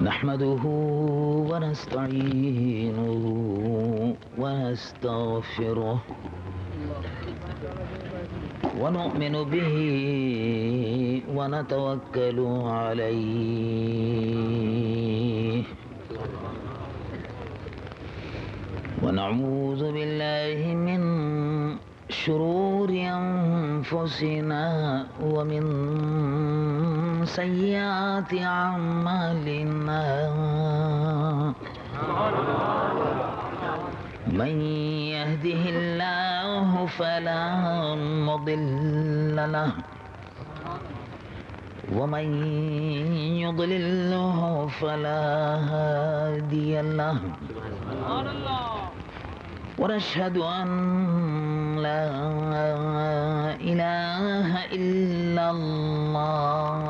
نحمده ونستعينه ونستغفره ونؤمن به ونتوكل عليه ونعوذ بالله من شرور أنفسنا ومن سيئات أعمالنا من يهده الله فلا مضل له ومن يضلله فلا هادي له ونشهد أن لا إله إلا الله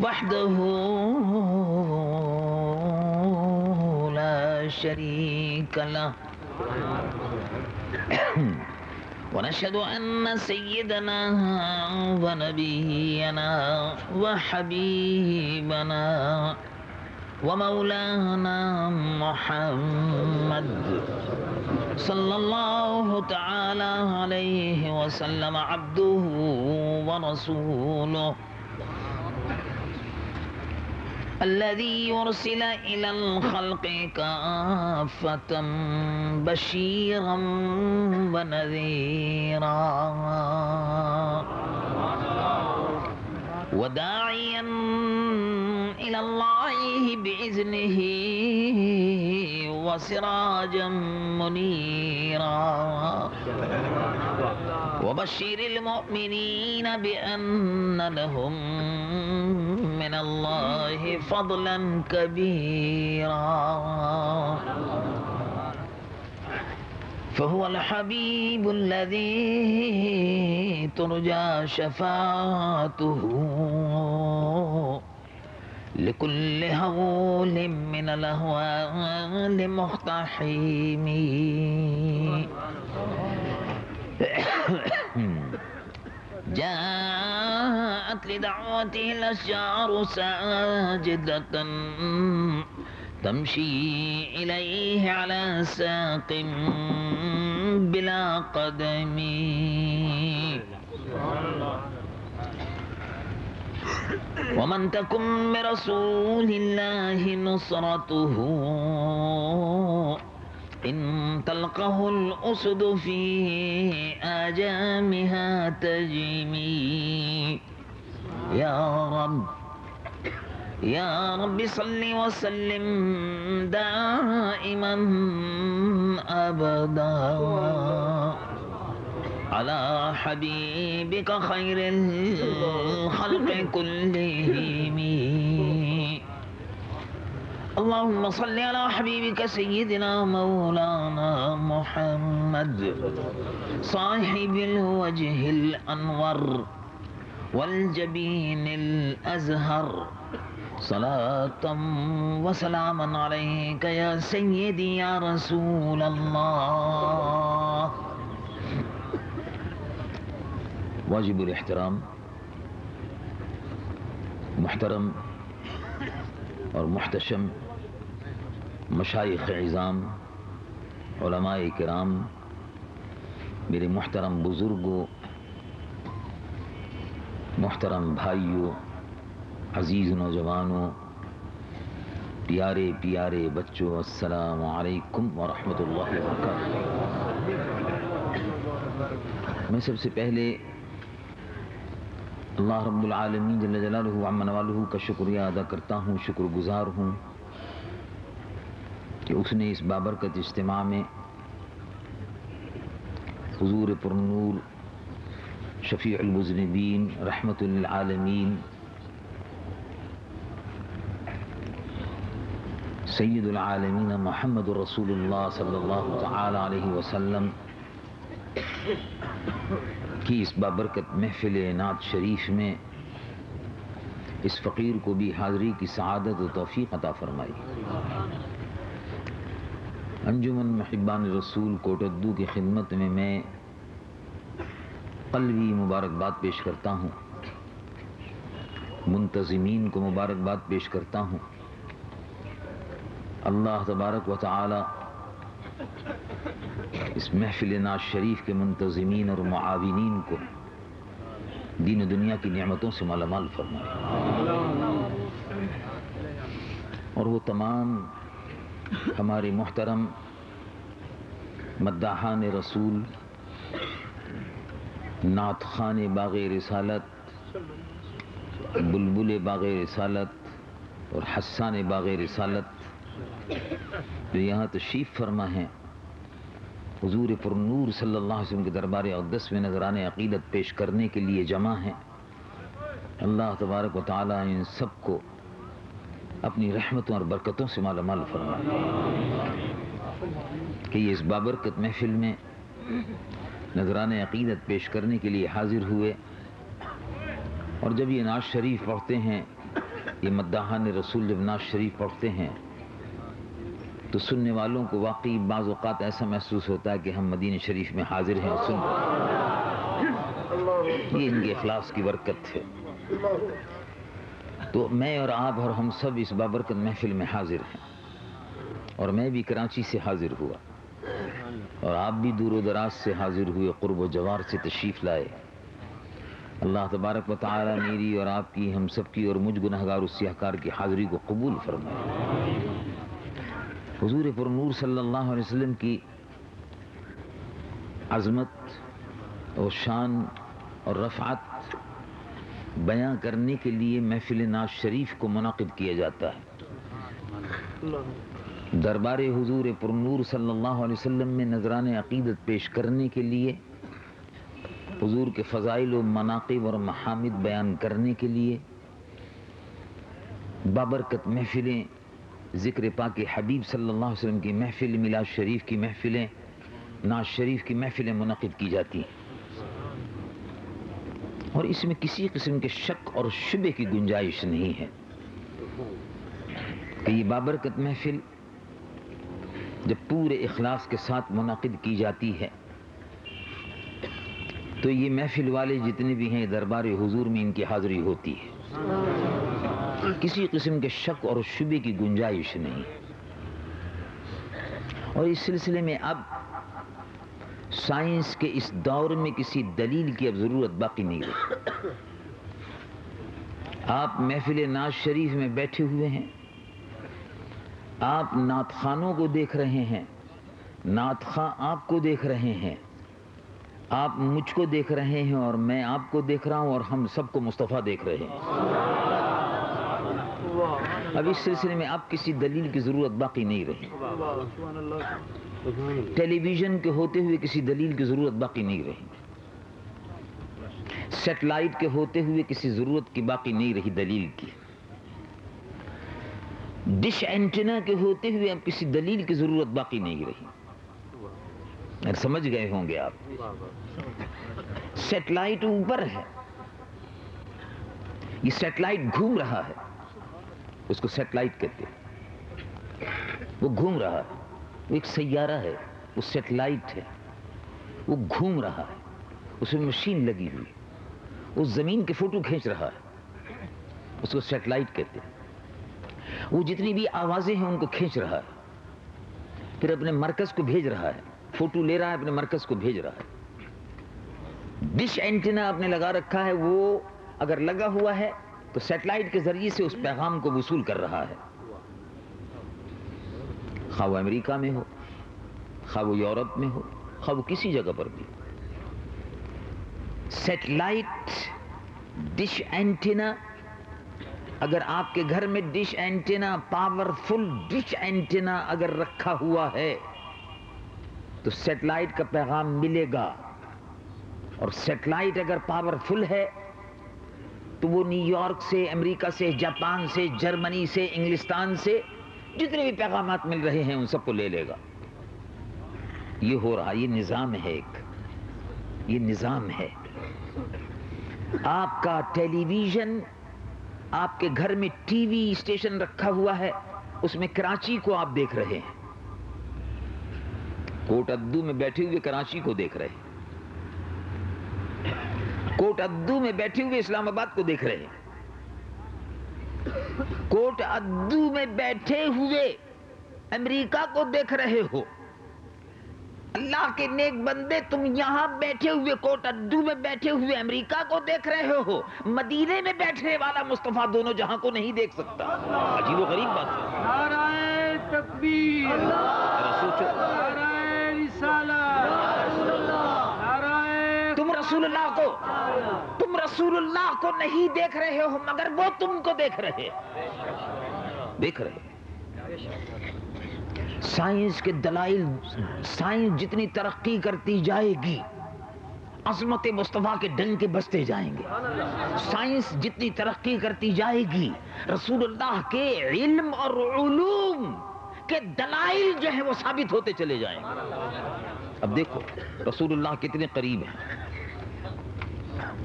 وحده لا شريك له ونشهد أن سيدنا ونبينا وحبيبنا ومولانا محمد صلى الله تعالى عليه وسلم عبده ورسوله الذي يرسل إلى الخلق كافة بشيرا ونذيرا وداعيا إلى الله بإذنه وسراجا منيرا وبشر المؤمنين بأن لهم من الله فضلا كبيرا فهو الحبيب الذي ترجى شفاعته لكل هول من الأهوال مقتحم جاءت لدعوته الأشجار ساجدة تمشي إليه على ساق بلا قدم ومن تكن برسول الله نصرته إن تلقه الأسد في آجامها تجمي يا رب صل وسلم دائما أبدا على حبيبك خير الخلق كلهم اللهم صل على حبيبك سيدنا مولانا محمد صاحب الوجه الأنور والجبين الأزهر صلاة وسلاما عليك يا سيدي يا رسول الله. واجب الاحترام محترم اور محتشم مشائخ عظام علماء کرام، میرے محترم بزرگوں، محترم بھائیوں، عزیز نوجوانوں، پیارے پیارے بچوں، السلام علیکم ورحمۃ اللہ وبرکاتہ۔ میں سب سے پہلے اللہ رب العالمین جل جلالہ عم نوالہ کا شکریہ ادا کرتا ہوں، شکر گزار ہوں کہ اس نے اس بابرکت اجتماع میں حضور پرنور شفیع المذنبین رحمت للعالمین سید العالمین محمد رسول اللہ صلی اللہ تعالی علیہ وسلم کی اس بابرکت محفل نعت شریف میں اس فقیر کو بھی حاضری کی سعادت و توفیق عطا فرمائی۔ انجمن محبان رسول کوٹدو کی خدمت میں قلبی مبارکباد پیش کرتا ہوں منتظمین کو مبارکباد پیش کرتا ہوں۔ اللہ تبارک و تعالی اس محفل ناز شریف کے منتظمین اور معاونین کو دین و دنیا کی نعمتوں سے مالا مال فرمائے، اور وہ تمام ہمارے محترم مداحان رسول، نعت خوان باغ رسالت، بلبل باغ رسالت اور حسان باغ رسالت جو یہاں تشریف فرما ہیں، حضور پر نور صلی اللہ علیہ وسلم کے دربار اقدس میں نذران عقیدت پیش کرنے کے لیے جمع ہیں۔ اللہ تبارک و تعالی ان سب کو اپنی رحمتوں اور برکتوں سے مالا مال فرمائے کہ یہ اس بابرکت محفل میں نذران عقیدت پیش کرنے کے لیے حاضر ہوئے، اور جب یہ نعت شریف پڑھتے ہیں، یہ مداحان رسول جب نعت شریف پڑھتے ہیں تو سننے والوں کو واقعی بعض اوقات ایسا محسوس ہوتا ہے کہ ہم مدینہ شریف میں حاضر ہیں اور سن رہے ہیں۔ یہ ان کے اخلاص کی برکت ہے۔ تو میں اور آپ اور ہم سب اس بابرکت محفل میں حاضر ہیں، اور میں بھی کراچی سے حاضر ہوا، اور آپ بھی دور و دراز سے حاضر ہوئے، قرب و جوار سے تشریف لائے۔ اللہ تبارک و تعالی میری اور آپ کی، ہم سب کی اور مجھ گنہگار و سیاہکار کی حاضری کو قبول فرمائے۔ حضور پر نور صلی اللہ علیہ وسلم کی عظمت اور شان اور رفعت بیان کرنے کے لیے محفل ناز شریف کو منعقد کیا جاتا ہے۔ دربار حضور پر نور صلی اللہ علیہ وسلم میں نذران عقیدت پیش کرنے کے لیے، حضور کے فضائل و مناقب اور محامد بیان کرنے کے لیے، بابرکت محفلیں، ذکر پاک حبیب صلی اللہ علیہ وسلم کی محفل، میلاد شریف کی محفلیں، ناز شریف کی محفلیں منعقد کی جاتی ہیں، اور اس میں کسی قسم کے شک اور شبے کی گنجائش نہیں ہے کہ یہ بابرکت محفل جب پورے اخلاص کے ساتھ منعقد کی جاتی ہے تو یہ محفل والے جتنے بھی ہیں دربار حضور میں ان کی حاضری ہوتی ہے، کسی قسم کے شک اور شبے کی گنجائش نہیں۔ اور اس سلسلے میں اب سائنس کے اس دور میں کسی دلیل کی اب ضرورت باقی نہیں رہی۔ آپ محفل ناز شریف میں بیٹھے ہوئے ہیں، آپ نعت خوانوں کو دیکھ رہے ہیں، نعت خواں آپ کو دیکھ رہے ہیں، آپ مجھ کو دیکھ رہے ہیں، اور میں آپ کو دیکھ رہا ہوں، اور ہم سب کو مصطفیٰ دیکھ رہے ہیں۔ اب اس سلسلے میں اب کسی دلیل کی ضرورت باقی نہیں رہی۔ ٹیلی ویژن کے ہوتے ہوئے کسی دلیل کی ضرورت باقی نہیں رہی، سیٹلائٹ کے ہوتے ہوئے کسی ضرورت کی باقی نہیں رہی دلیل کی، ڈش اینٹینا کے ہوتے ہوئے اب کسی دلیل کی ضرورت باقی نہیں رہی۔ اگر سمجھ گئے ہوں گے آپ، سیٹلائٹ اوپر ہے، یہ سیٹلائٹ گھوم رہا ہے، اس کو سیٹلائٹ کہتے ہیں، وہ گھوم رہا ہے، وہ ایک سیارہ ہے، وہ سیٹلائٹ ہے، وہ گھوم رہا ہے، اس میں مشین لگی ہوئی، وہ زمین کے فوٹو کھینچ رہا ہے، اس کو سیٹلائٹ کہتے ہیں، وہ جتنی بھی آوازیں ہیں ان کو کھینچ رہا ہے، پھر اپنے مرکز کو بھیج رہا ہے، فوٹو لے رہا ہے، اپنے مرکز کو بھیج رہا ہے۔ ڈش اینٹینا آپ نے لگا رکھا ہے، وہ اگر لگا ہوا ہے تو سیٹلائٹ کے ذریعے سے اس پیغام کو وصول کر رہا ہے، خواہ وہ امریکہ میں ہو، خواہ وہ یورپ میں ہو، خواہ وہ کسی جگہ پر بھی۔ سیٹلائٹ ڈش اینٹینا، اگر آپ کے گھر میں dish antenna, powerful dish antenna اگر رکھا ہوا ہے تو سیٹلائٹ کا پیغام ملے گا، اور سیٹلائٹ اگر پاورفل ہے تو وہ نیو یارک سے، امریکہ سے، جاپان سے، جرمنی سے، انگلستان سے جتنے بھی پیغامات مل رہے ہیں ان سب کو لے لے گا۔ یہ ہو رہا، یہ نظام ہے، ایک یہ نظام ہے۔ آپ کا ٹیلی ویژن، آپ کے گھر میں ٹی وی اسٹیشن رکھا ہوا ہے، اس میں کراچی کو آپ دیکھ رہے ہیں، کوٹ ادو میں بیٹھے ہوئے کراچی کو دیکھ رہے ہیں، کوٹ ادو میں بیٹھے ہوئے اسلام آباد کو دیکھ رہے ہیں، کوٹ ادو میں بیٹھے ہوئے امریکہ کو دیکھ رہے ہو. اللہ کے نیک بندے، تم یہاں بیٹھے ہوئے کوٹ ادو میں بیٹھے ہوئے امریکہ کو دیکھ رہے ہو. مدینے میں بیٹھنے والا مصطفیٰ دونوں جہاں کو نہیں دیکھ سکتا. عجیب و غریب بات ہے. نعرہ تکبیر، سوچو، نعرہ رسالت، نعرہ تم رسول اللہ کو نہیں دیکھ رہے ہو مگر وہ تم کو دیکھ رہے. سائنس کے دلائل، سائنس جتنی ترقی کرتی جائے گی عظمت مصطفیٰ کے ڈنکے بجتے جائیں گے. سائنس جتنی ترقی کرتی جائے گی رسول اللہ کے علم اور علوم کے دلائل جو ہیں وہ ثابت ہوتے چلے جائیں گے. اب دیکھو رسول اللہ کتنے قریب ہیں،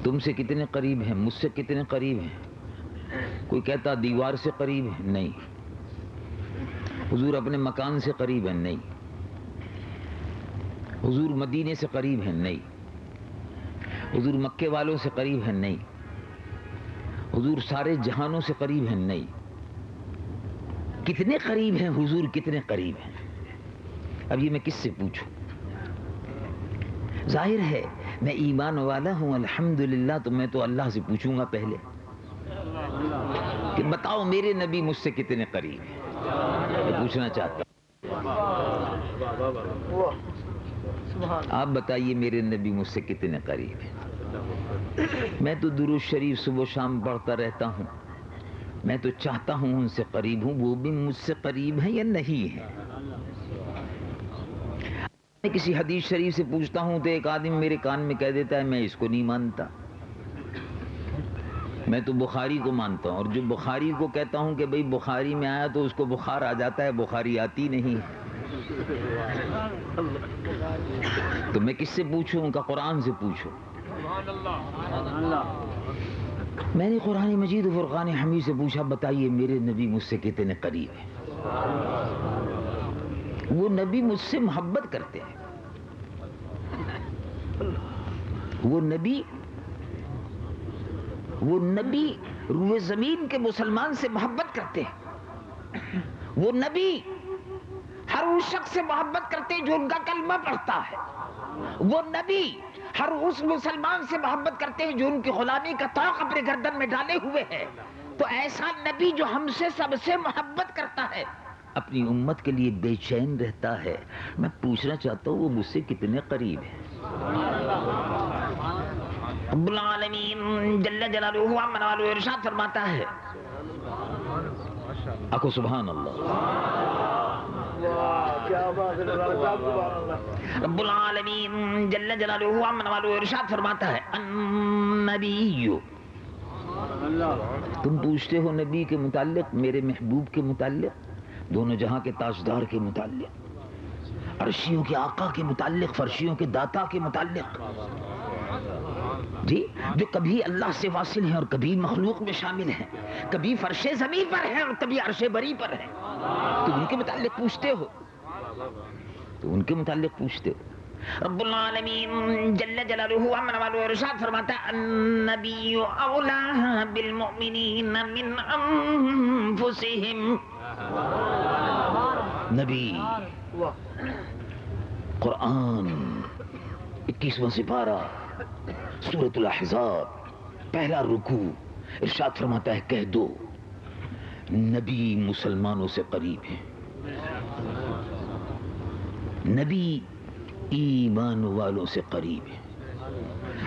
تم سے کتنے قریب ہیں، مجھ سے کتنے قریب ہیں. کوئی کہتا دیوار سے قریب ہے، نہیں. حضور اپنے مکان سے قریب ہیں، نہیں. حضور مدینے سے قریب ہیں، نہیں. حضور مکے والوں سے قریب ہیں، نہیں. حضور سارے جہانوں سے قریب ہیں، نہیں. کتنے قریب ہیں حضور، کتنے قریب ہیں. اب یہ میں کس سے پوچھوں؟ ظاہر ہے میں ایمان والا ہوں الحمدللہ، تو میں تو اللہ سے پوچھوں گا پہلے کہ بتاؤ میرے نبی مجھ سے کتنے قریب ہیں. میں پوچھنا چاہتا ہوں، آپ بتائیے میرے نبی مجھ سے کتنے قریب ہیں. میں تو درود شریف صبح و شام پڑھتا رہتا ہوں، میں تو چاہتا ہوں ان سے قریب ہوں، وہ بھی مجھ سے قریب ہیں یا نہیں ہیں. میں کسی حدیث شریف سے پوچھتا ہوں تو ایک آدمی میرے کان میں کہہ دیتا ہے میں اس کو نہیں مانتا، میں تو بخاری کو مانتا ہوں. اور جو بخاری کو کہتا ہوں کہ بھئی بخاری میں آیا تو اس کو بخار آ جاتا ہے، بخاری آتی نہیں. تو میں کس سے پوچھوں؟ ان کا قرآن سے پوچھو. میں نے قرآن مجید و فرقان حمید سے پوچھا بتائیے میرے نبی مجھ سے کتنے قریب ہیں. وہ نبی مجھ سے محبت کرتے ہیں، وہ نبی روئے زمین کے مسلمان سے محبت کرتے ہیں. وہ نبی ہر اس شخص سے محبت کرتے ہیں جو ان کا کلمہ پڑھتا ہے. وہ نبی ہر اس مسلمان سے محبت کرتے ہیں جو ان کی غلامی کا طوق اپنے گردن میں ڈالے ہوئے ہے. تو ایسا نبی جو ہم سے سب سے محبت کرتا ہے اپنی امت کے لیے بے چین رہتا ہے. میں پوچھنا چاہتا ہوں وہ مجھ سے کتنے قریب ہیں. رب العالمین جل جلالہ عمن والو ارشاد فرماتا ہے، آکو سبحان اللہ. رب العالمین جل جلالہ عمن والو ارشاد فرماتا ہے النبی. تم پوچھتے ہو نبی کے متعلق، میرے محبوب کے متعلق، دونوں جہاں کے تاجدار کے متعلق، عرشیوں کے آقا کے متعلق، فرشیوں کے داتا کے متعلق، جی، جو کبھی اللہ سے واصل ہیں اور کبھی مخلوق میں شامل ہیں، کبھی فرش زمین پر ہیں اور کبھی عرش بری پر ہیں. تو ان کے متعلق پوچھتے ہو، تو ان کے متعلق پوچھتے ہو. رب العالمین جل جلالہ عمن والو ارشاد فرماتا ہے النبی اولی بالمؤمنین من انفسہم. نبی، قرآن 21واں سپارہ سورۃ الاحزاب پہلا رکوع، ارشاد فرماتا ہے کہہ دو نبی مسلمانوں سے قریب ہیں، نبی ایمان والوں سے قریب ہے.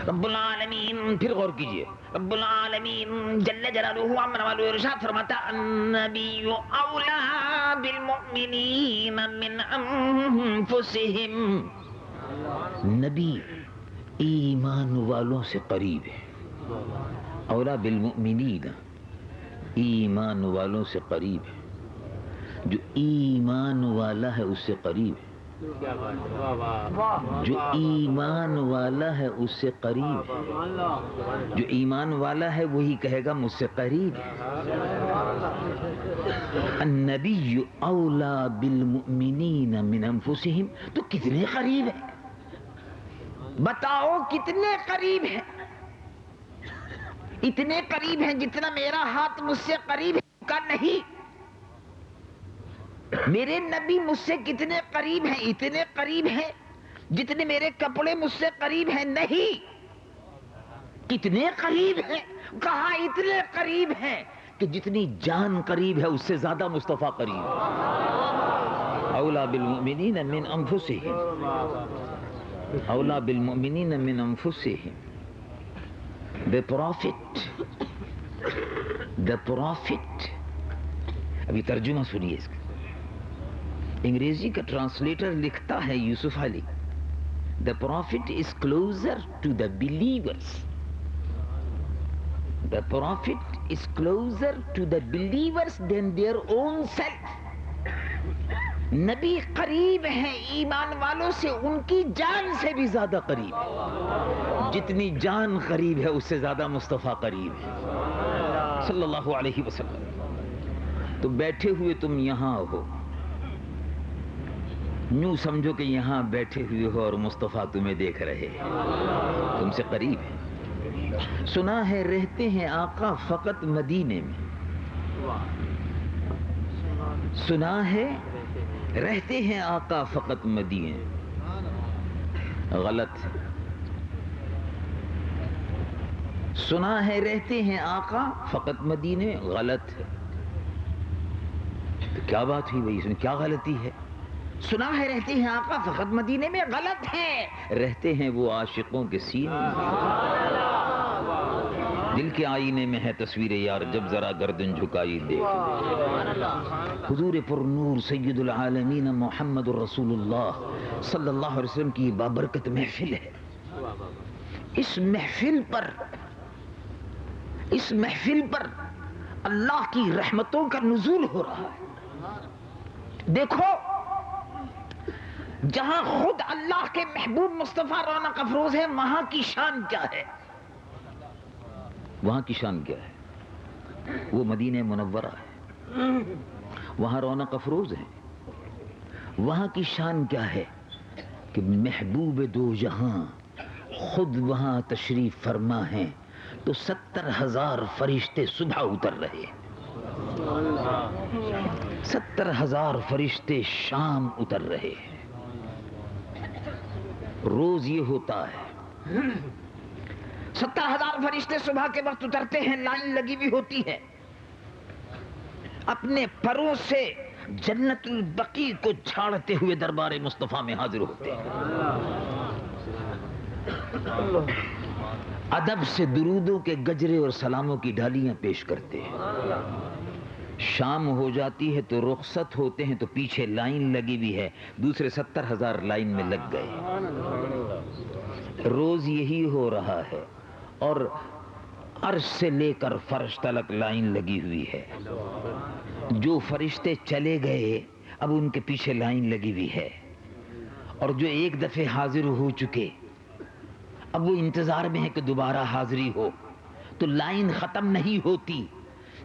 رب العالمین، پھر غور کیجئے، رب العالمین جل جلالہ عمن والو ارشاد فرماتا النبی اولی بالمؤمنین من انفسہم. نبی ایمان والوں سے قریب ہے. اولا بالمؤمنین، ایمان والوں سے قریب ہے. جو ایمان والا ہے اس سے قریب ہے، جو ایمان والا ہے اس سے قریب ہے. جو ایمان والا ہے وہی کہے گا مجھ سے قریب ہے. النبی اولا بالمؤمنین من انفسہم. تو کتنے قریب ہے؟ بتاؤ کتنے قریب ہے؟ اتنے قریب ہیں جتنا میرا ہاتھ مجھ سے قریب ہے. کا نہیں. میرے نبی مجھ سے کتنے قریب ہیں؟ اتنے قریب ہیں جتنے میرے کپڑے مجھ سے قریب ہیں؟ نہیں. کتنے قریب ہیں؟ کہا اتنے قریب ہیں کہ جتنی جان قریب ہے اس سے زیادہ مصطفیٰ قریب ہے. اولا بالمؤمنین من انفسہم، اولا بالمؤمنین من انفسہم. The prophet. ابھی ترجمہ سنیے اس کا. انگریزی کا ٹرانسلیٹر لکھتا ہے یوسف علی، The prophet is closer to the believers. The prophet is closer to the believers than their own self. نبی قریب ہیں ایمان والوں سے ان کی جان سے بھی زیادہ قریب ہے. جتنی جان قریب ہے اس سے زیادہ مصطفیٰ قریب ہے صلی اللہ علیہ وسلم. تو بیٹھے ہوئے تم یہاں ہو، یوں سمجھو کہ یہاں بیٹھے ہوئے ہو اور مصطفیٰ تمہیں دیکھ رہے ہیں، تم سے قریب ہے. سنا ہے رہتے ہیں آقا فقط مدینے میں. سنا ہے رہتے ہیں آقا فقط مدینے. غلط. سنا ہے رہتے ہیں آقا فقط مدینے. غلط. تو کیا بات ہوئی بھائی، اس میں کیا غلطی ہے؟ سنا ہے رہتے ہیں آقا فقط مدینے میں، غلط ہے. رہتے ہیں وہ عاشقوں کے سینے میں. دل کے آئینے میں ہے تصویر یار، جب ذرا گردن جھکائی دیکھ. حضور پر نور سید العالمین محمد الرسول اللہ صلی اللہ علیہ وسلم کی بابرکت محفل ہے. اس محفل پر اللہ کی رحمتوں کا نزول ہو رہا ہے. دیکھو جہاں خود اللہ کے محبوب مصطفیٰ رونق افروز ہے، وہاں کی شان کیا ہے؟ وہاں کی شان کیا ہے؟ وہ مدینہ منورہ ہے، وہاں رونق افروز ہے. وہاں کی شان کیا ہے کہ محبوب دو جہاں خود وہاں تشریف فرما ہیں تو 70,000 فرشتے صبح اتر رہے، 70,000 فرشتے شام اتر رہے. روز یہ ہوتا ہے 70,000 فرشتے صبح کے وقت اترتے ہیں، لائن لگی ہوئی ہوتی ہے، اپنے پروں سے جنت البقیع کو جھاڑتے ہوئے دربار مصطفیٰ میں حاضر ہوتے ہیں. ادب سے درودوں کے گجرے اور سلاموں کی ڈالیاں پیش کرتے ہیں. شام ہو جاتی ہے تو رخصت ہوتے ہیں تو پیچھے لائن لگی ہوئی ہے، دوسرے 70,000 لائن میں لگ گئے. روز یہی ہو رہا ہے اور عرش سے لے کر فرش تلک لائن لگی ہوئی ہے. جو فرشتے چلے گئے اب ان کے پیچھے لائن لگی ہوئی ہے، اور جو ایک دفعہ حاضر ہو چکے اب وہ انتظار میں ہے کہ دوبارہ حاضری ہو. تو لائن ختم نہیں ہوتی.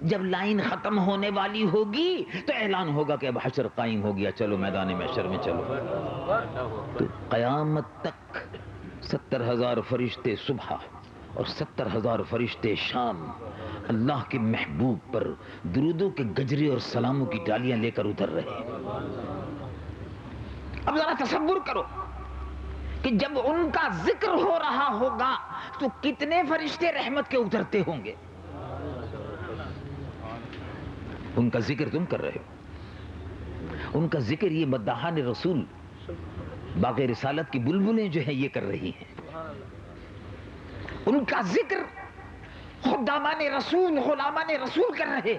جب لائن ختم ہونے والی ہوگی تو اعلان ہوگا کہ اب حشر قائم ہو گیا، چلو میدان محشر میں چلو. تو قیامت تک 70,000 فرشتے صبح اور 70,000 فرشتے شام اللہ کے محبوب پر درودوں کے گجرے اور سلاموں کی ڈالیاں لے کر اتر رہے. اب ذرا تصور کرو کہ جب ان کا ذکر ہو رہا ہوگا تو کتنے فرشتے رحمت کے اترتے ہوں گے. ان کا ذکر تم کر رہے ہو، ان کا ذکر یہ مداحان رسول باغ رسالت کی بلبلیں جو ہیں یہ کر رہی ہیں. ان کا ذکر خدامان رسول غلامان رسول کر رہے.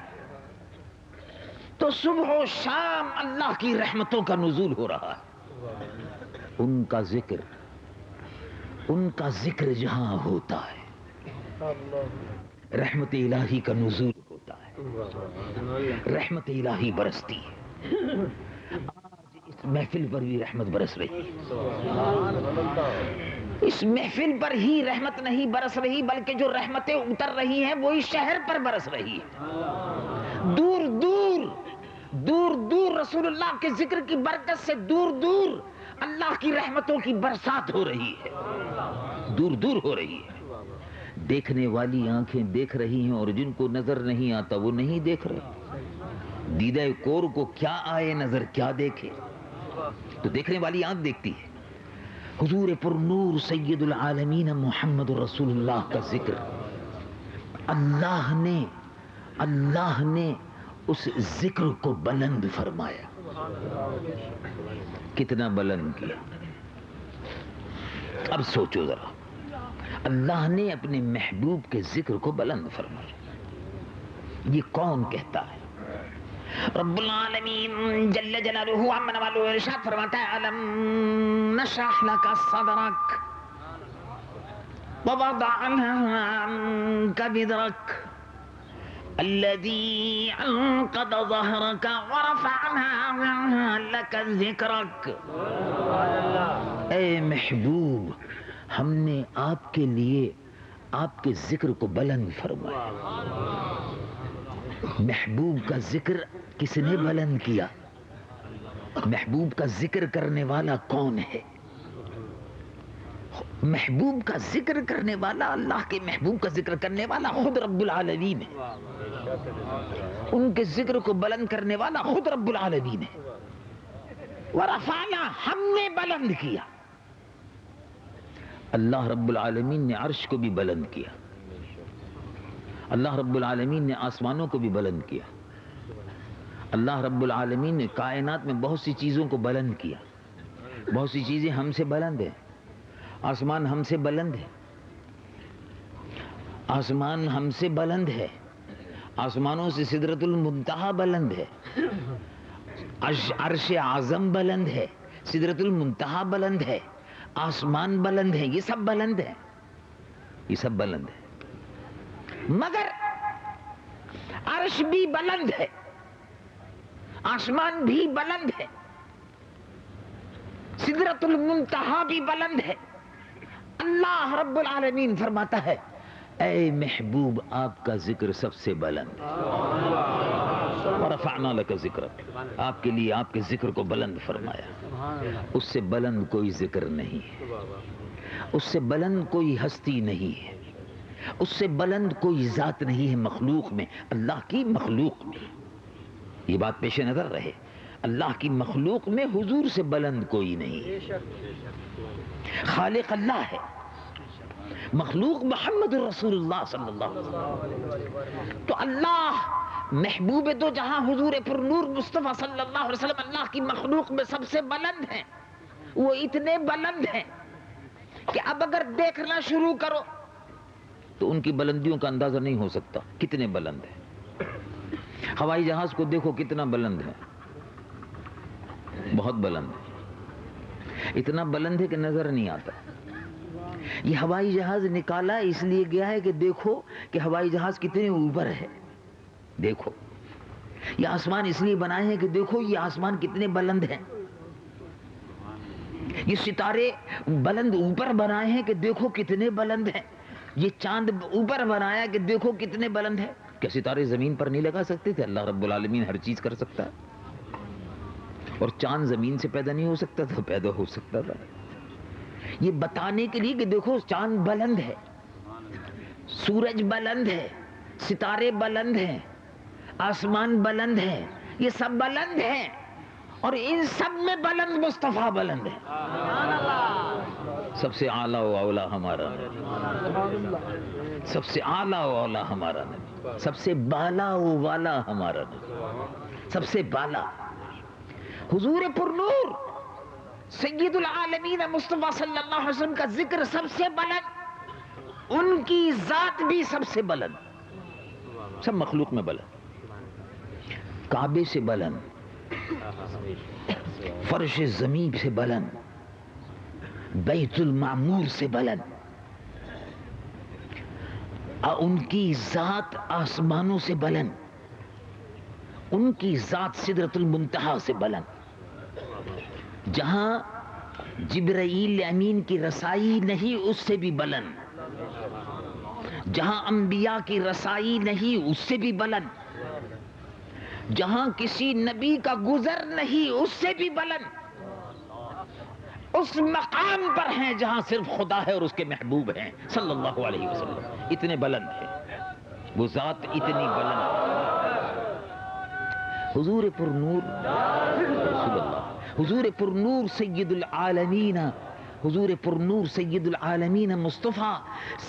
تو صبح و شام اللہ کی رحمتوں کا نزول ہو رہا ہے. ان کا ذکر جہاں ہوتا ہے رحمت الہی کا نزول ہوتا ہے، رحمت الہی برستی ہے. آج اس محفل پر بھی رحمت برس رہی ہے. اس محفل پر ہی رحمت نہیں برس رہی بلکہ جو رحمتیں اتر رہی ہیں وہی شہر پر برس رہی ہے. دور دور رسول اللہ کے ذکر کی برکت سے دور دور اللہ کی رحمتوں کی برسات ہو رہی ہے، دور دور ہو رہی ہے. دیکھنے والی آنکھیں دیکھ رہی ہیں اور جن کو نظر نہیں آتا وہ نہیں دیکھ رہے. دیدہ کور کو کیا آئے نظر کیا دیکھے، تو دیکھنے والی آنکھ دیکھتی ہے۔ حضور پر نور سید العالمین محمد رسول اللہ کا ذکر اللہ نے اس ذکر کو بلند فرمایا۔ کتنا بلند کیا؟ اب سوچو ذرا، اللہ نے اپنے محبوب کے ذکر کو بلند فرمایا، یہ کون کہتا ہے؟ رب العالمین جل جلالہ عم نوالہ ارشاد فرماتا ہے علم نشرح لک صدرک ووضعنا عنک وزرک الذی انقض ظہرک ورفعنا لک ذکرک۔ اے محبوب، ہم نے آپ کے لیے آپ کے ذکر کو بلند فرمایا۔ محبوب کا ذکر کس نے بلند کیا؟ محبوب کا ذکر کرنے والا کون ہے؟ محبوب کا ذکر کرنے والا، اللہ کے محبوب کا ذکر کرنے والا خود رب العالمین ہے۔ ان کے ذکر کو بلند کرنے والا خود رب العالمین ہے۔ ورفعنا، ہم نے بلند کیا۔ اللہ رب العالمین نے عرش کو بھی بلند کیا، اللہ رب العالمین نے آسمانوں کو بھی بلند کیا، اللہ رب العالمین نے کائنات میں بہت سی چیزوں کو بلند کیا۔ بہت سی چیزیں ہم سے بلند ہیں، آسمان ہم سے بلند ہے، آسمان ہم سے بلند ہے، آسمانوں سے سدرۃ المنتہا بلند ہے، عرش اعظم بلند ہے، سدرۃ المنتہا بلند ہے، آسمان بلند ہے، یہ سب بلند ہے، یہ سب بلند ہے، مگر عرش بھی بلند ہے، آسمان بھی بلند ہے، سدرۃ المنتہا بھی بلند ہے۔ اللہ رب العالمین فرماتا ہے اے محبوب، آپ کا ذکر سب سے بلند ہے۔ ورفعنا لک ذکرک، آپ کے لیے آپ کے ذکر کو بلند فرمایا۔ اس سے بلند کوئی ذکر نہیں ہے، اس سے بلند کوئی ہستی نہیں ہے، اس سے بلند کوئی ذات نہیں ہے مخلوق میں، اللہ کی مخلوق میں۔ یہ بات پیش نظر رہے، اللہ کی مخلوق میں حضور سے بلند کوئی نہیں۔ خالق اللہ ہے، مخلوق محمد رسول اللہ صلی اللہ علیہ وسلم۔ تو اللہ محبوب دو جہاں حضور پر نور مصطفیٰ صلی اللہ علیہ وسلم اللہ کی مخلوق میں سب سے بلند ہیں۔ وہ اتنے بلند ہیں کہ اب اگر دیکھنا شروع کرو تو ان کی بلندیوں کا اندازہ نہیں ہو سکتا کتنے بلند ہیں۔ ہوائی جہاز کو دیکھو کتنا بلند ہے، بہت بلند ہے، اتنا بلند ہے کہ نظر نہیں آتا۔ یہ ہوائی جہاز نکالا اس لیے گیا ہے کہ دیکھو کہ ہوائی جہاز کتنے اوپر ہے، دیکھو۔ یہ آسمان اس لیے بنائے ہیں کہ دیکھو یہ آسمان کتنے بلند ہیں۔ یہ ستارے بلند اوپر بنائے ہیں کہ دیکھو کتنے بلند ہیں۔ یہ چاند اوپر بنایا کہ دیکھو کتنے بلند ہے۔ کیا ستارے زمین پر نہیں لگا سکتے تھے؟ اللہ رب العالمین ہر چیز کر سکتا ہے، اور چاند زمین سے پیدا نہیں ہو سکتا تھا؟ پیدا ہو سکتا تھا۔ یہ بتانے کے لیے کہ دیکھو چاند بلند ہے، سورج بلند ہے، ستارے بلند ہیں، آسمان بلند ہے، یہ سب بلند ہیں، اور ان سب میں بلند مصطفیٰ بلند ہے۔ سب سے اعلیٰ و اولیٰ ہمارا نبی، سب سے اعلیٰ و اولیٰ ہمارا نبی، سب سے بالا و والا ہمارا نبی، سب سے بالا حضور پر نور سید العالمین مصطفیٰ صلی اللہ علیہ وسلم کا ذکر سب سے بلند، ان کی ذات بھی سب سے بلند، سب مخلوق میں بلند، کعبے سے بلند، فرش زمین سے بلند، بیت المعمور سے بلند، ان کی ذات آسمانوں سے بلند، ان کی ذات سدرۃ المنتہا سے بلند، جہاں جبرائیل امین کی رسائی نہیں اس سے بھی بلند، جہاں انبیاء کی رسائی نہیں اس سے بھی بلند، جہاں کسی نبی کا گزر نہیں اس سے بھی بلند، اس مقام پر ہیں جہاں صرف خدا ہے اور اس کے محبوب ہیں صلی اللہ علیہ وسلم۔ اتنے بلند ہیں وہ ذات، اتنی بلند۔ حضور پر نور رسول اللہ، حضور پر نور سید العالمین، حضور پر نور سید العالمین مصطفیٰ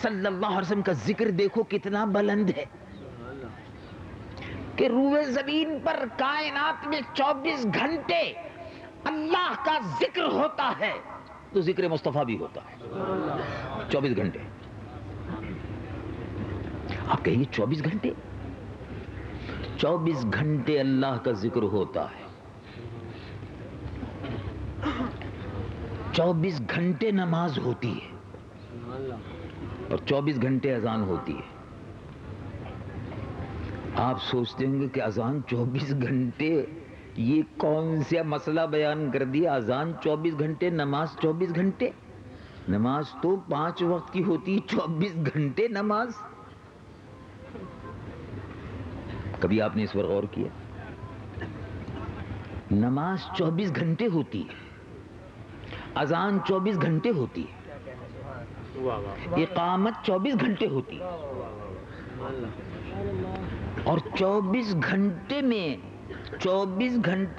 صلی اللہ علیہ وسلم کا ذکر دیکھو کتنا بلند ہے کہ روئے زمین پر کائنات میں 24 گھنٹے اللہ کا ذکر ہوتا ہے تو ذکر مصطفیٰ بھی ہوتا ہے 24 گھنٹے. آپ کہیں گے 24 گھنٹے؟ 24 گھنٹے اللہ کا ذکر ہوتا ہے، 24 گھنٹے نماز ہوتی ہے اور 24 گھنٹے اذان ہوتی ہے. آپ سوچتے ہوں گے کہ اذان 24 گھنٹے، یہ کون سا مسئلہ بیان کر دیا؟ اذان 24 گھنٹے، نماز 24 گھنٹے. نماز تو 5 وقت کی ہوتی ہے، 24 گھنٹے نماز. کبھی آپ نے اس پر غور کیا؟ نماز 24 گھنٹے ہوتی ہے، اذان 24 گھنٹے ہوتی ہے، اقامت 24 گھنٹے ہوتی ہے، اور 24 گھنٹے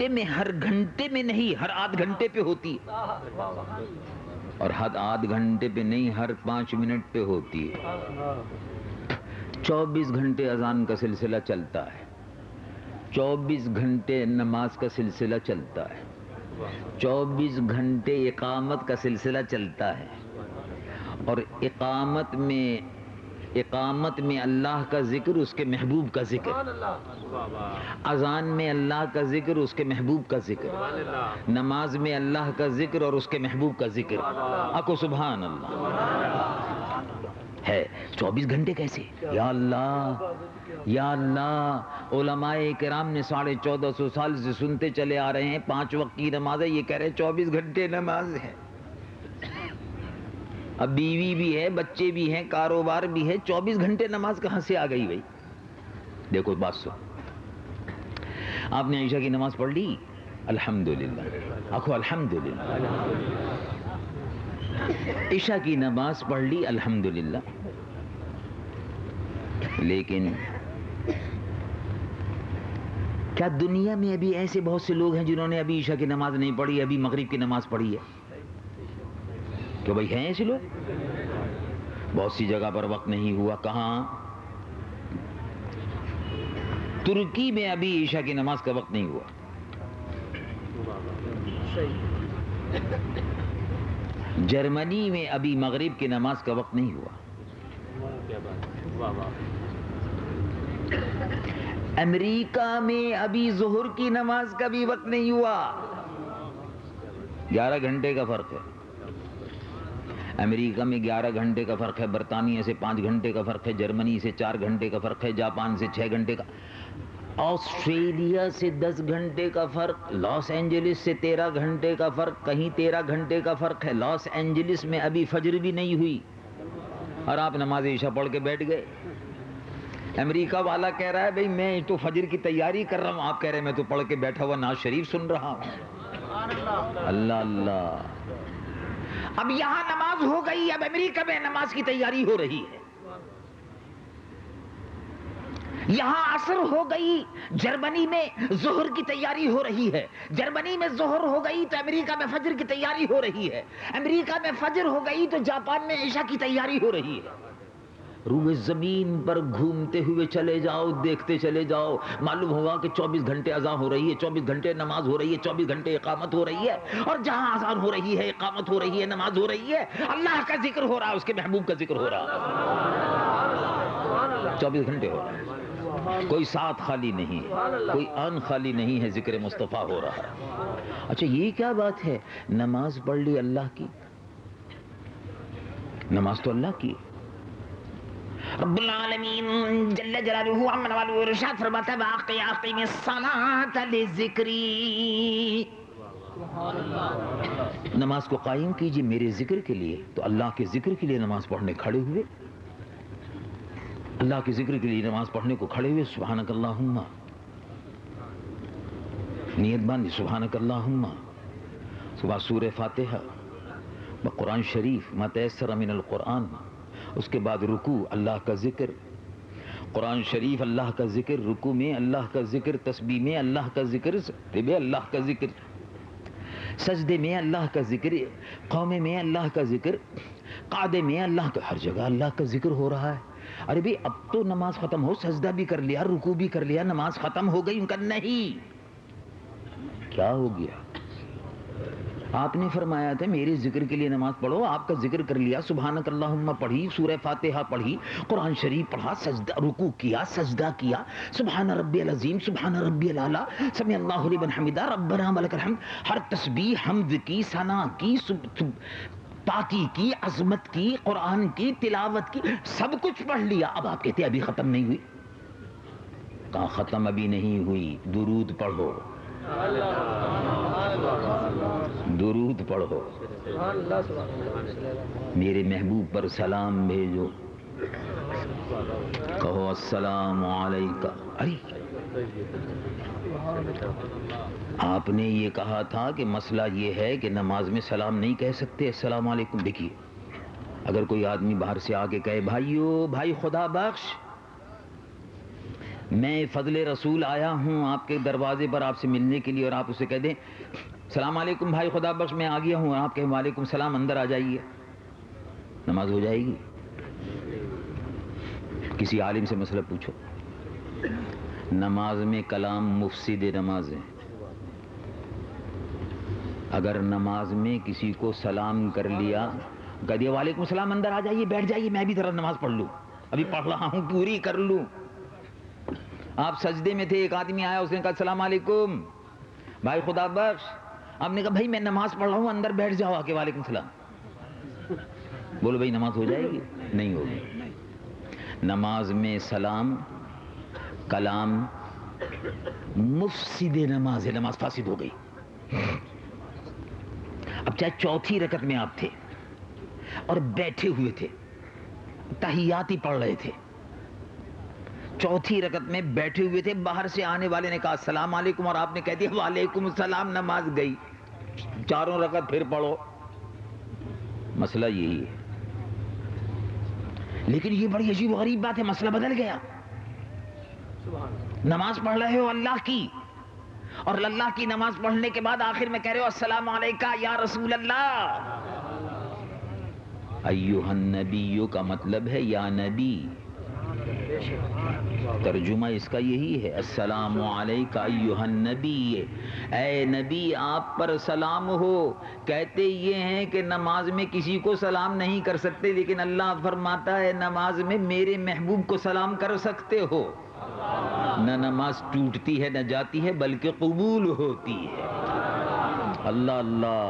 میں ہر گھنٹے میں نہیں، ہر آدھ گھنٹے پہ ہوتی ہے، اور ہر آدھ گھنٹے پہ نہیں، ہر 5 منٹ پہ ہوتی ہے. 24 گھنٹے اذان کا سلسلہ چلتا ہے، 24 گھنٹے نماز کا سلسلہ چلتا ہے، 24 گھنٹے اقامت کا سلسلہ چلتا ہے، اور اقامت میں اللہ کا ذکر، اس کے محبوب کا ذکر، اذان میں اللہ کا ذکر، اس کے محبوب کا ذکر، نماز میں اللہ کا ذکر اور اس کے محبوب کا ذکر. آکو سبحان اللہ ہے. 24 گھنٹے کیسے؟ یا اللہ یا اللہ. علماء کرام نے 1450 سال سے سنتے چلے آ رہے ہیں 5 وقت کی نماز ہے، یہ کہہ رہے 24 گھنٹے نماز ہے. اب بیوی بھی ہے، بچے بھی ہیں، کاروبار بھی ہے، 24 گھنٹے نماز کہاں سے آ گئی بھائی؟ دیکھو بات سو، آپ نے عشاء کی نماز پڑھ لی، الحمدللہ. آخو الحمدللہ. عشاء کی نماز پڑھ لی الحمدللہ. لیکن کیا دنیا میں ابھی ایسے بہت سے لوگ ہیں جنہوں نے ابھی عشاء کی نماز نہیں پڑھی، ابھی مغرب کی نماز پڑھی ہے؟ کہ بھائی ہیں ایسے لوگ؟ بہت سی جگہ پر وقت نہیں ہوا. کہاں؟ ترکی میں ابھی عشاء کی نماز کا وقت نہیں ہوا. جرمنی میں ابھی مغرب کی نماز کا وقت نہیں ہوا. امریکہ میں ابھی ظہر کی نماز کا بھی وقت نہیں ہوا. 11 گھنٹے کا فرق ہے. امریکہ میں 11 گھنٹے کا فرق ہے، برطانیہ سے 5 گھنٹے کا فرق ہے، جرمنی سے 4 گھنٹے کا فرق ہے، جاپان سے 6 گھنٹے کا، آسٹریلیا سے 10 گھنٹے کا فرق، لاس اینجلس سے 13 گھنٹے کا فرق، کہیں 13 گھنٹے کا فرق ہے. لاس اینجلس میں ابھی فجر بھی نہیں ہوئی اور آپ نماز عشاء پڑھ کے بیٹھ گئے. امریکہ والا کہہ رہا ہے بھئی میں تو فجر کی تیاری کر رہا ہوں، آپ کہہ رہے ہیں میں تو پڑھ کے بیٹھا ہوا نعت شریف سن رہا ہوں. اللہ اللہ. اب یہاں نماز ہو گئی، اب امریکہ میں نماز کی تیاری ہو رہی ہے. یہاں عصر ہو گئی، جرمنی میں ظہر کی تیاری ہو رہی ہے. جرمنی میں ظہر ہو گئی تو امریکہ میں فجر کی تیاری ہو رہی ہے. امریکہ میں فجر ہو گئی تو جاپان میں عشاء کی تیاری ہو رہی ہے. روئے زمین پر گھومتے ہوئے چلے جاؤ، دیکھتے چلے جاؤ، معلوم ہوگا کہ 24 گھنٹے اذان ہو رہی ہے، 24 گھنٹے نماز ہو رہی ہے، 24 گھنٹے اقامت ہو رہی ہے. اور جہاں اذان ہو رہی ہے، اقامت ہو رہی ہے، نماز ہو رہی ہے، اللہ کا ذکر ہو رہا ہے، اس کے محبوب کا ذکر ہو رہا ہے. 24 گھنٹے ہو رہا ہے. کوئی ساتھ خالی نہیں ہے، کوئی آن خالی نہیں ہے، ذکر مصطفیٰ ہو رہا ہے. اچھا یہ کیا بات ہے؟ نماز پڑھ لی اللہ کی، نماز تو اللہ کی. رب العالمین جل جلالہ عمن والہ ارشاد فرماتا ہے واقیم الصلاۃ لذکری. نماز کو قائم کیجیے میرے ذکر کے لیے. تو اللہ کے ذکر کے لیے نماز پڑھنے کھڑے ہوئے، اللہ کے ذکر کے لیے نماز پڑھنے کو کھڑے ہوئے. سبحانک اللہم، نیت باندھی سبحانک اللہم. صبح سورہ فاتحہ قرآن شریف ما تیسر من القرآن، اس کے بعد رکوع اللہ کا ذکر، قرآن شریف اللہ کا ذکر رکوع میں، اللہ کا ذکر تسبیح میں، اللہ کا ذکر سجدے میں، اللہ کا ذکر سجدے میں، اللہ کا ذکر قومے میں، اللہ کا ذکر قعدے میں، اللہ کا ہر جگہ اللہ کا ذکر ہو رہا ہے. ارے بھئی اب تو نماز ختم ہو، سجدہ بھی کر لیا، رکوع بھی کر لیا، نماز ختم ہو گئی. ان کا نہیں. کیا ہو گیا؟ آپ نے فرمایا تھا میرے ذکر کے لیے نماز پڑھو، آپ کا ذکر کر لیا، سبحانک اللہم پڑھی، سورہ فاتحہ پڑھی، قرآن شریف پڑھا، سجدہ رکوع کیا، سجدہ کیا، سبحان ربی العظیم، سبحان ربی الاعلیٰ، سمع اللہ لمن حمدہ، ربنا ولک الحمد، ہر تسبیح حمد کی، ثنا کی، پاکی کی، عظمت کی، قرآن کی تلاوت کی، سب کچھ پڑھ لیا. اب آپ کہتے ابھی ختم نہیں ہوئی. کہاں ختم ابھی نہیں ہوئی. درود پڑھو، درود پڑھو، میرے محبوب پر سلام بھیجو، کہو السلام علیکہ. ارے آپ نے یہ کہا تھا کہ مسئلہ یہ ہے کہ نماز میں سلام نہیں کہہ سکتے السلام علیکم. دیکھیے اگر کوئی آدمی باہر سے آ کے کہے بھائی خدا بخش، میں فضل رسول آیا ہوں آپ کے دروازے پر آپ سے ملنے کے لیے، اور آپ اسے کہہ دیں السلام علیکم بھائی خدا بخش میں آ گیا ہوں، اور آپ کہیں وعلیکم السلام اندر آ جائیے، نماز ہو جائے گی؟ کسی عالم سے مسئلہ پوچھو. نماز میں کلام مفسد نماز ہے. اگر نماز میں کسی کو سلام کر لیا، کہہ دیا وعلیکم السلام اندر آ جائیے، بیٹھ جائیے، میں بھی ذرا نماز پڑھ لوں، ابھی پڑھ رہا ہوں، پوری کر لوں. آپ سجدے میں تھے، ایک آدمی آیا، اس نے کہا السلام علیکم بھائی خدا بخش. آپ نے کہا بھائی میں نماز پڑھ رہا ہوں، اندر بیٹھ جاؤ آ کے. وعلیکم السلام. بولو بھائی نماز ہو جائے گی؟ نہیں ہوگی. نماز میں سلام کلام مفسد نماز ہے، نماز فاسد ہو گئی. اب چاہے چوتھی رکعت میں آپ تھے اور بیٹھے ہوئے تھے، تحیات ہی پڑھ رہے تھے، چوتھی رکعت میں بیٹھے ہوئے تھے، باہر سے آنے والے نے کہا السلام علیکم اور آپ نے کہہ دیا وعلیکم السلام، نماز گئی. چاروں رکعت پھر پڑھو. مسئلہ یہی ہے. لیکن یہ بڑی عجیب و غریب بات ہے، مسئلہ بدل گیا. نماز پڑھ رہے ہو اللہ کی، اور اللہ کی نماز پڑھنے کے بعد آخر میں کہہ رہے ہو السلام علیکہ یا رسول اللہ. ایھا النبی کا مطلب ہے یا نبی. ترجمہ اس کا یہی ہے، السلام علیکہ ایھا النبی، اے نبی آپ پر سلام ہو. کہتے یہ ہیں کہ نماز میں کسی کو سلام نہیں کر سکتے، لیکن اللہ فرماتا ہے نماز میں میرے محبوب کو سلام کر سکتے ہو. نہ نماز ٹوٹتی ہے نہ جاتی ہے، بلکہ قبول ہوتی ہے. اللہ اللہ،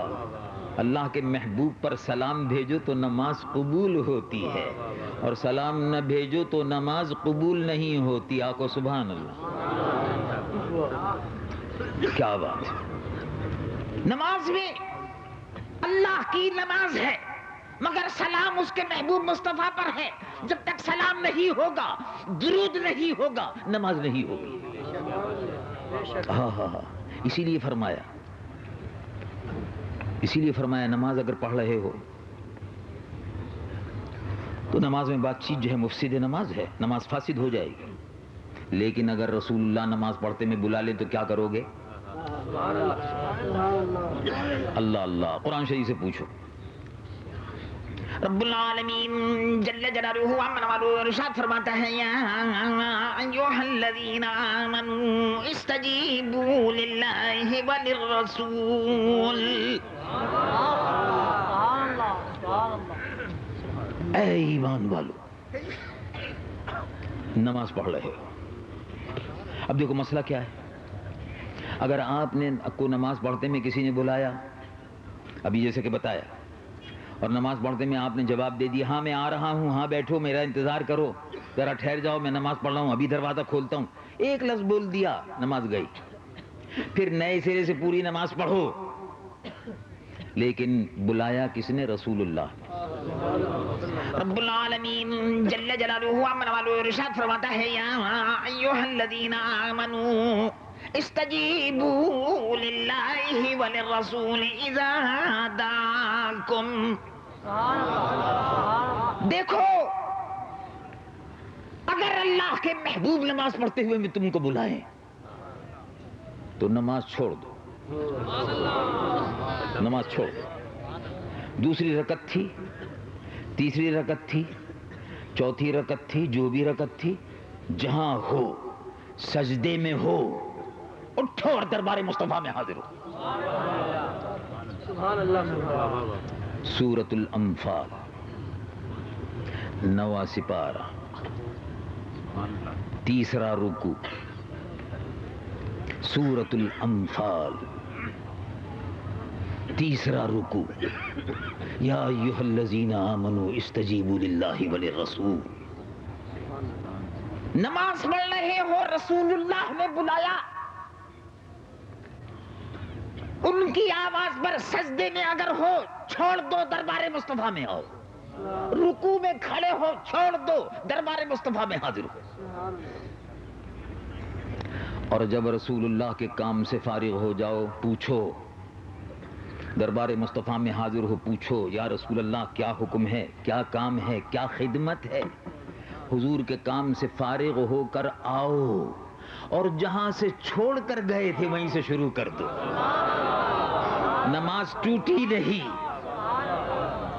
اللہ کے محبوب پر سلام بھیجو تو نماز قبول ہوتی ہے، اور سلام نہ بھیجو تو نماز قبول نہیں ہوتی. آقا سبحان اللہ، کیا بات ہے. نماز میں اللہ کی نماز ہے، مگر سلام اس کے محبوب مصطفیٰ پر ہے. جب تک سلام نہیں ہوگا، درود نہیں ہوگا، نماز نہیں ہوگی. ہاں اسی لیے فرمایا نماز اگر پڑھ رہے ہو تو نماز میں بات چیت جو ہے مفسد نماز ہے، نماز فاسد ہو جائے گی. لیکن اگر رسول اللہ نماز پڑھتے میں بلا لیں تو کیا کرو گے؟ اللہ اللہ. قرآن شریف سے پوچھو. رب العالمین جل جلالہ عمن والو ارشاد فرماتا ہے یا ایھا الذین آمنوا استجیبوا للہ وللرسول. اے ایمان والو، نماز پڑھ رہے ہو. اب دیکھو مسئلہ کیا ہے. اگر آپ نے کو نماز پڑھتے میں کسی نے بلایا، ابھی جیسے کہ بتایا، اور نماز پڑھتے میں آپ نے جواب دے دیا ہاں میں آ رہا ہوں، ہاں بیٹھو میرا انتظار کرو، ذرا ٹھہر جاؤ میں نماز پڑھ رہا ہوں، ابھی دروازہ کھولتا ہوں. ایک لفظ بول دیا، نماز گئی. پھر نئے سرے سے پوری نماز پڑھو. لیکن بلایا کس نے؟ رسول اللہ. رب العالمین جل جلالہ عمن والو ارشاد فرماتا ہے یا ایھا الذین آمنوا استجیبوا للہ وللرسول اذا دعاکم. دیکھو اگر اللہ اللہ کے محبوب نماز پڑھتے ہوئے میں تم کو بلائیں تو نماز چھوڑ دو، نماز چھوڑ دو۔ دوسری رکعت تھی، تیسری رکعت تھی، چوتھی رکعت تھی، جو بھی رکعت تھی، جہاں ہو سجدے میں ہو اٹھو اور دربار مصطفیٰ میں حاضر ہو۔ سورۃ الانفال 9واں سپارہ، تیسرا رکوع، سورۃ الانفال تیسرا رکوع۔ یا ایھا الذین آمنوا استجیبوا للہ وللرسول۔ نماز پڑھ رہے ہو، رسول اللہ نے بلایا، ان کی آواز پر سجدے میں اگر ہو چھوڑ دو، دربار مصطفیٰ میں آؤ۔ رکوع میں کھڑے ہو چھوڑ دو، دربار مصطفیٰ میں حاضر ہو۔ اور جب رسول اللہ کے کام سے فارغ ہو جاؤ، پوچھو، دربار مصطفیٰ میں حاضر ہو، پوچھو یا رسول اللہ کیا حکم ہے، کیا کام ہے، کیا خدمت ہے۔ حضور کے کام سے فارغ ہو کر آؤ اور جہاں سے چھوڑ کر گئے تھے وہیں سے شروع کر دو۔ نماز ٹوٹی نہیں،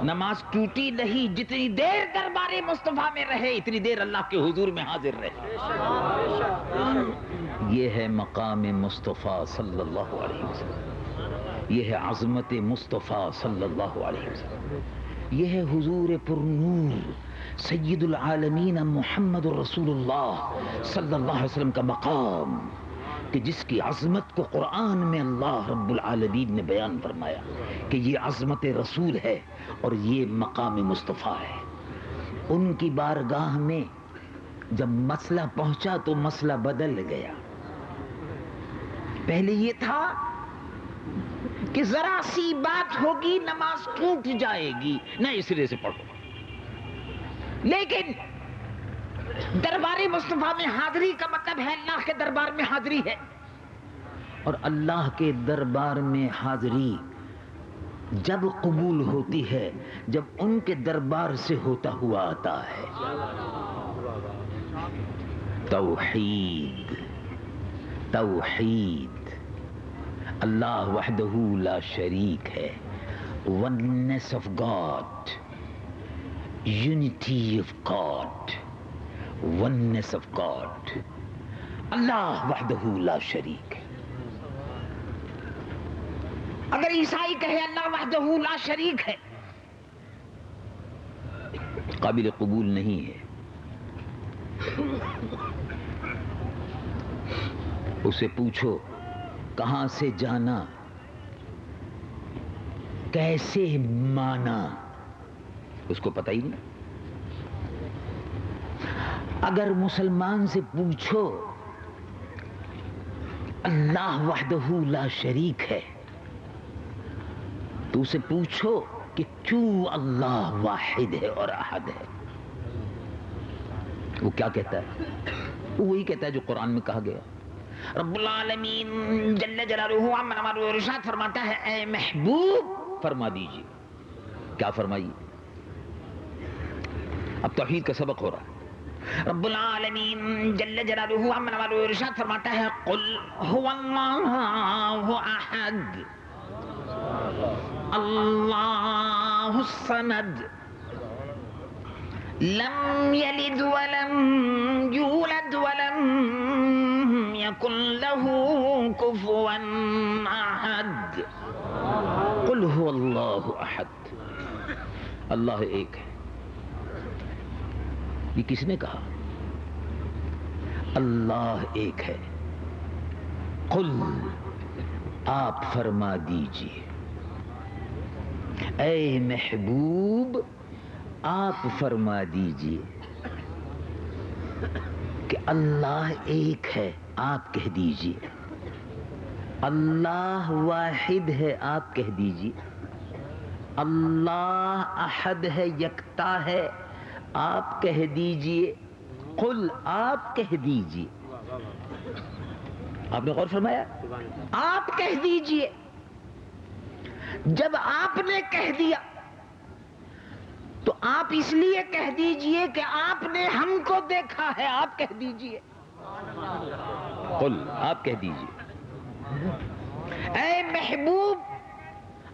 نماز ٹوٹی نہیں، جتنی دیر دربار مصطفیٰ میں رہے اتنی دیر اللہ کے حضور میں حاضر رہے۔ یہ ہے مقام مصطفیٰ صلی اللہ علیہ وسلم، یہ ہے عظمت مصطفیٰ صلی اللہ علیہ وسلم، یہ ہے حضور پر نور سید العالمین محمد رسول اللہ صلی اللہ علیہ وسلم کا مقام، کہ جس کی عظمت کو قرآن میں اللہ رب العالمین نے بیان فرمایا کہ یہ عظمت رسول ہے اور یہ مقام مصطفیٰ ہے۔ ان کی بارگاہ میں جب مسئلہ پہنچا تو مسئلہ بدل گیا۔ پہلے یہ تھا کہ ذرا سی بات ہوگی نماز ٹوٹ جائے گی، نئے سرے سے پڑھو، لیکن دربار مصطفیٰ میں حاضری کا مطلب ہے اللہ کے دربار میں حاضری ہے، اور اللہ کے دربار میں حاضری جب قبول ہوتی ہے جب ان کے دربار سے ہوتا ہوا آتا ہے۔ توحید، توحید، اللہ وحدہ لا شریک ہے، oneness of God، unity of God، oneness of God، اللہ وحدہ لا شریک ہے۔ اگر عیسائی کہے اللہ وحدہ لا شریک ہے، قابل قبول نہیں ہے۔ اسے پوچھو کہاں سے جانا، کیسے مانا، اس کو پتہ ہی نہیں۔ اگر مسلمان سے پوچھو اللہ وحدہ لا شریک ہے تو اسے پوچھو کہ کیوں اللہ واحد ہے اور احد ہے، وہ کیا کہتا ہے؟ وہ وہی کہتا ہے جو قرآن میں کہا گیا۔ رب العالمین جل جلالہ ارشاد فرماتا ہے اے محبوب فرما دیجیے، کیا فرمائیے؟ اب توحید کا سبق ہو رہا ہے۔ رب العالمین جل جلالہ ارشاد فرماتا ہے قل هو اللہ احد اللہ الصمد لم یلد ولم یولد ولم یکن له کفوا احد۔ قل هو اللہ احد، اللہ ایک ہے۔ یہ کس نے کہا؟ اللہ ایک ہے۔ قل، آپ فرما دیجئے، اے محبوب آپ فرما دیجئے کہ اللہ ایک ہے، آپ کہہ دیجئے۔ اللہ واحد ہے، آپ کہہ دیجئے۔ اللہ احد ہے، یکتا ہے، آپ کہہ دیجئے۔ قل، آپ کہہ دیجئے۔ آپ نے غور فرمایا؟ آپ کہہ دیجئے۔ جب آپ نے کہہ دیا تو آپ اس لیے کہہ دیجئے کہ آپ نے ہم کو دیکھا ہے. آپ کہہ دیجئے, قل, آپ کہہ دیجئے اے محبوب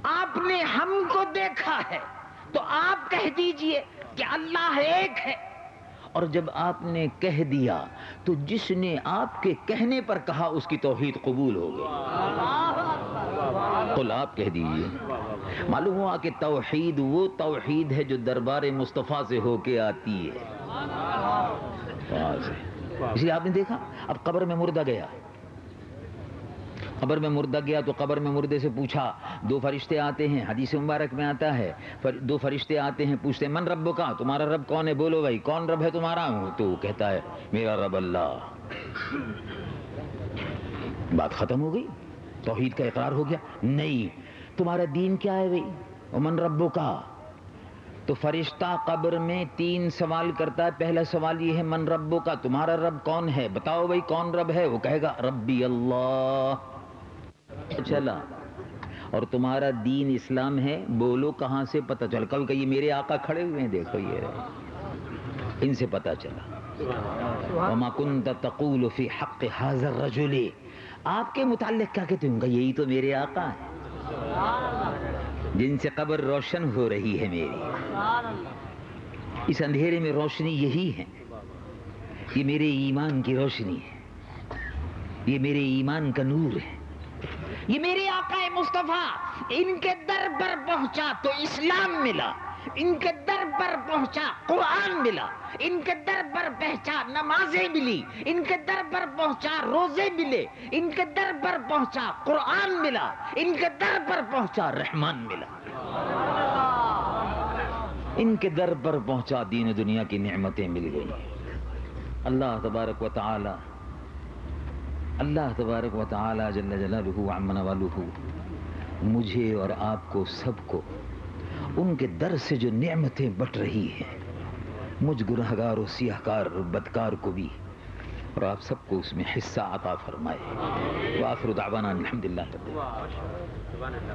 آپ نے ہم کو دیکھا ہے تو آپ کہہ دیجئے کہ اللہ ایک ہے. اور جب آپ نے کہہ دیا تو جس نے آپ کے کہنے پر کہا اس کی توحید قبول ہو گئی. قل, آپ کہہ دیجئے. معلوم ہوا کہ توحید وہ توحید ہے جو دربار مصطفیٰ سے ہو کے آتی ہے. اس لیے آپ نے دیکھا اب قبر میں مردہ گیا, قبر میں مردہ گیا تو قبر میں مردے سے پوچھا, دو فرشتے آتے ہیں, حدیث مبارک میں آتا ہے, دو فرشتے آتے ہیں, پوچھتے ہیں من رب کا, تمہارا رب کون ہے, بولو بھائی کون رب ہے تمہارا. تو کہتا ہے میرا رب اللہ. بات ختم ہو گئی, توحید کا اقرار ہو گیا. نہیں, تمہارا دین کیا ہے بھائی, من رب کا. تو فرشتہ قبر میں 3 سوال کرتا ہے. پہلا سوال یہ ہے من رب کا, تمہارا رب کون ہے, بتاؤ بھائی کون رب ہے. وہ کہے گا ربی اللہ. چلا, اور تمہارا دین اسلام ہے, بولو کہاں سے پتہ چلا. کل کہ یہ میرے آقا کھڑے ہوئے ہیں, دیکھو یہ رہے, ان سے پتہ چلا. وما كنت تقول في حق هذا الرجل, آپ کے متعلق کیا کہتے ہوں گا, یہی تو میرے آقا ہیں جن سے قبر روشن ہو رہی ہے میری. اس اندھیرے میں روشنی یہی ہے, یہ میرے ایمان کی روشنی ہے, یہ میرے ایمان کا نور ہے, یہ میرے آقا مصطفیٰ. ان کے در پر پہنچا تو اسلام ملا, ان کے در پر پہنچا قرآن ملا, ان کے در پر پہنچا نمازیں ملی, ان کے در پر پہنچا روزے ملے, ان کے در پر پہنچا قرآن ملا, ان کے در پر پہنچا رحمان ملا, ان کے در پر پہنچا دین و دنیا کی نعمتیں مل گئی. اللہ تبارک و تعالی, اللہ تبارک و تعالی جل جلالہ وعم نوالہ مجھے اور آپ کو سب کو ان کے در سے جو نعمتیں بٹ رہی ہیں, مجھ گنہگار و سیاہکار بدکار کو بھی, اور آپ سب کو اس میں حصہ عطا فرمائے. وآخر دعوانا الحمدللہ رب العالمین.